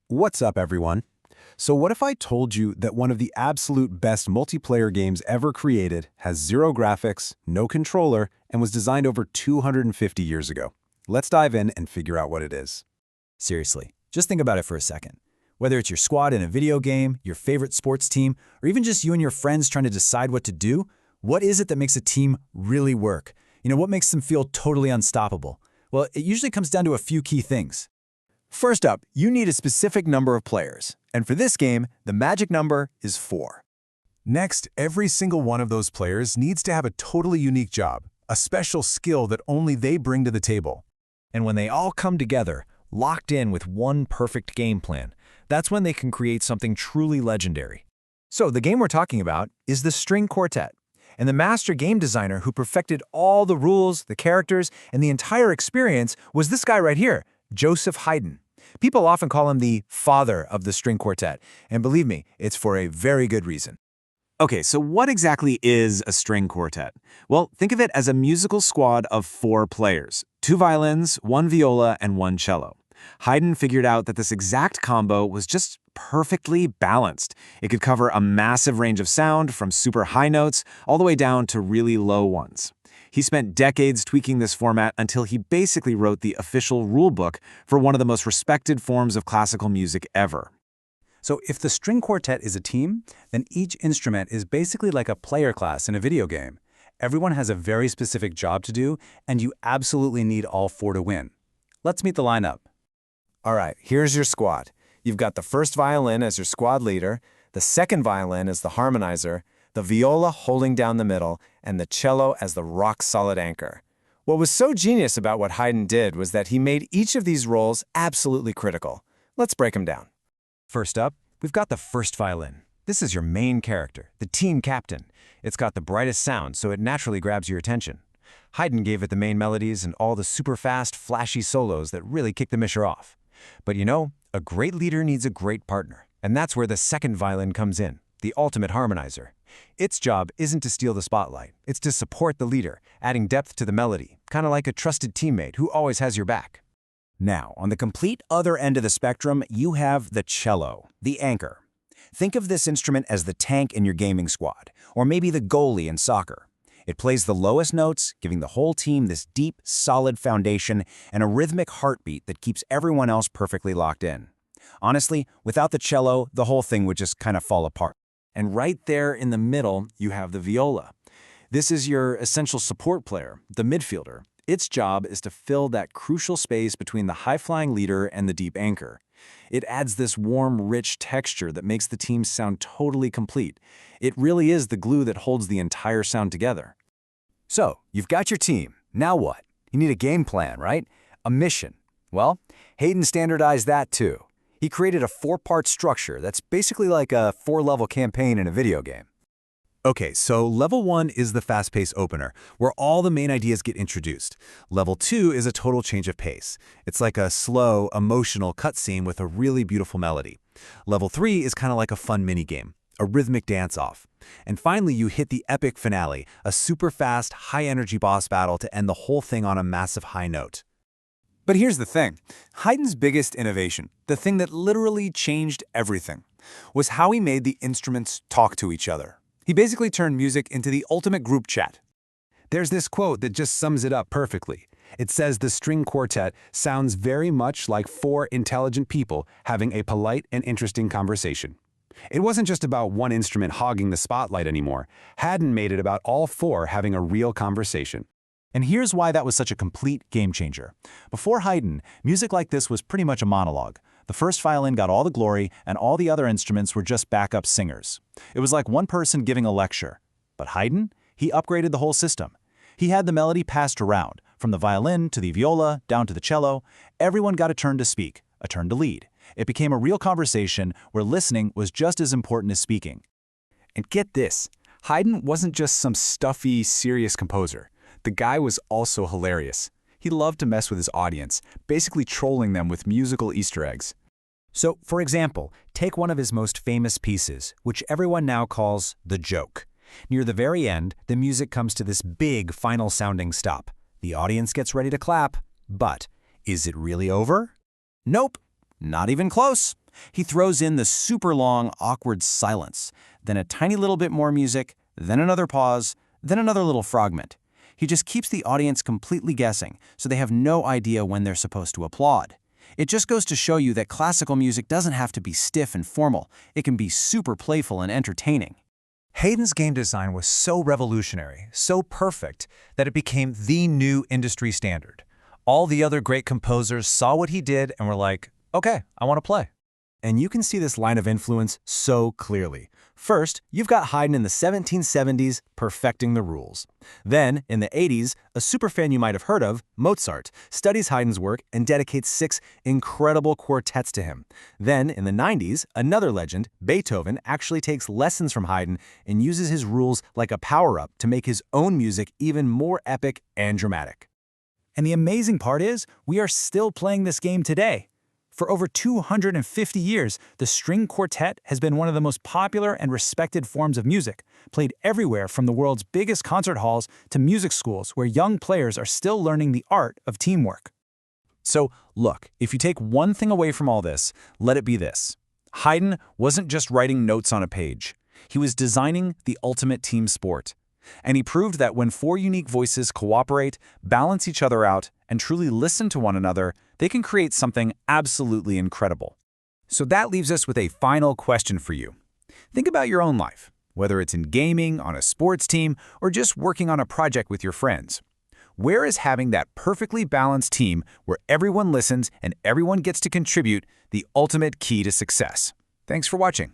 What's up, everyone? So what if I told you that one of the absolute best multiplayer games ever created has zero graphics, no controller, and was designed over 250 years ago? Let's dive in and figure out what it is. Seriously, just think about it for a second. Whether it's your squad in a video game, your favorite sports team, or even just you and your friends trying to decide what to do, what is it that makes a team really work? What makes them feel totally unstoppable? Well, it usually comes down to a few key things. First up, you need a specific number of players, and for this game, the magic number is 4. Next, every single one of those players needs to have a totally unique job, a special skill that only they bring to the table. And when they all come together, locked in with one perfect game plan, that's when they can create something truly legendary. So the game we're talking about is the String Quartet, and the master game designer who perfected all the rules, the characters, and the entire experience was this guy right here, Joseph Haydn. People often call him the father of the string quartet, and believe me, it's for a very good reason. Okay, so what exactly is a string quartet? Well, think of it as a musical squad of 4 players, 2 violins, 1 viola, and 1 cello. Haydn figured out that this exact combo was just perfectly balanced. It could cover a massive range of sound from super high notes all the way down to really low ones. He spent decades tweaking this format until he basically wrote the official rulebook for one of the most respected forms of classical music ever. So if the string quartet is a team, then each instrument is basically like a player class in a video game. Everyone has a very specific job to do, and you absolutely need all 4 to win. Let's meet the lineup. All right, here's your squad. You've got the first violin as your squad leader, the second violin as the harmonizer, the viola holding down the middle, and the cello as the rock-solid anchor. What was so genius about what Haydn did was that he made each of these roles absolutely critical. Let's break them down. First up, we've got the first violin. This is your main character, the team captain. It's got the brightest sound, so it naturally grabs your attention. Haydn gave it the main melodies and all the super fast, flashy solos that really kick the misher off. But a great leader needs a great partner, and that's where the second violin comes in, the ultimate harmonizer. Its job isn't to steal the spotlight, it's to support the leader, adding depth to the melody, kind of like a trusted teammate who always has your back. Now, on the complete other end of the spectrum, you have the cello, the anchor. Think of this instrument as the tank in your gaming squad, or maybe the goalie in soccer. It plays the lowest notes, giving the whole team this deep, solid foundation and a rhythmic heartbeat that keeps everyone else perfectly locked in. Honestly, without the cello, the whole thing would just kind of fall apart. And right there in the middle, you have the viola. This is your essential support player, the midfielder. Its job is to fill that crucial space between the high-flying leader and the deep anchor. It adds this warm, rich texture that makes the team sound totally complete. It really is the glue that holds the entire sound together. So, you've got your team. Now what? You need a game plan, right? A mission. Well, Haydn standardized that too. He created a 4-part structure that's basically like a 4-level campaign in a video game. Okay, so level 1 is the fast-paced opener, where all the main ideas get introduced. Level 2 is a total change of pace. It's like a slow, emotional cutscene with a really beautiful melody. Level 3 is kind of like a fun minigame, a rhythmic dance-off. And finally, you hit the epic finale, a super fast, high-energy boss battle to end the whole thing on a massive high note. But here's the thing. Haydn's biggest innovation, the thing that literally changed everything, was how he made the instruments talk to each other. He basically turned music into the ultimate group chat. There's this quote that just sums it up perfectly. It says the string quartet sounds very much like 4 intelligent people having a polite and interesting conversation. It wasn't just about one instrument hogging the spotlight anymore. Haydn made it about all 4 having a real conversation. And here's why that was such a complete game changer. Before Haydn, music like this was pretty much a monologue. The first violin got all the glory, and all the other instruments were just backup singers. It was like one person giving a lecture. But Haydn, he upgraded the whole system. He had the melody passed around, from the violin to the viola, down to the cello. Everyone got a turn to speak, a turn to lead. It became a real conversation where listening was just as important as speaking. And get this, Haydn wasn't just some stuffy, serious composer. The guy was also hilarious. He loved to mess with his audience, basically trolling them with musical Easter eggs. So, for example, take one of his most famous pieces, which everyone now calls the joke. Near the very end, the music comes to this big final-sounding stop. The audience gets ready to clap, but is it really over? Nope, not even close. He throws in the super long, awkward silence, then a tiny little bit more music, then another pause, then another little fragment. He just keeps the audience completely guessing, so they have no idea when they're supposed to applaud. It just goes to show you that classical music doesn't have to be stiff and formal. It can be super playful and entertaining. Haydn's game design was so revolutionary, so perfect, that it became the new industry standard. All the other great composers saw what he did and were like, okay, I want to play. And you can see this line of influence so clearly. First, you've got Haydn in the 1770s perfecting the rules. Then, in the 80s, a superfan you might have heard of, Mozart, studies Haydn's work and dedicates 6 incredible quartets to him. Then, in the 90s, another legend, Beethoven, actually takes lessons from Haydn and uses his rules like a power-up to make his own music even more epic and dramatic. And the amazing part is, we are still playing this game today. For over 250 years, the string quartet has been one of the most popular and respected forms of music, played everywhere from the world's biggest concert halls to music schools where young players are still learning the art of teamwork. So, look, if you take one thing away from all this, let it be this. Haydn wasn't just writing notes on a page. He was designing the ultimate team sport. And he proved that when 4 unique voices cooperate, balance each other out, and truly listen to one another, they can create something absolutely incredible. So that leaves us with a final question for you. Think about your own life, whether it's in gaming, on a sports team, or just working on a project with your friends. Where is having that perfectly balanced team where everyone listens and everyone gets to contribute the ultimate key to success? Thanks for watching.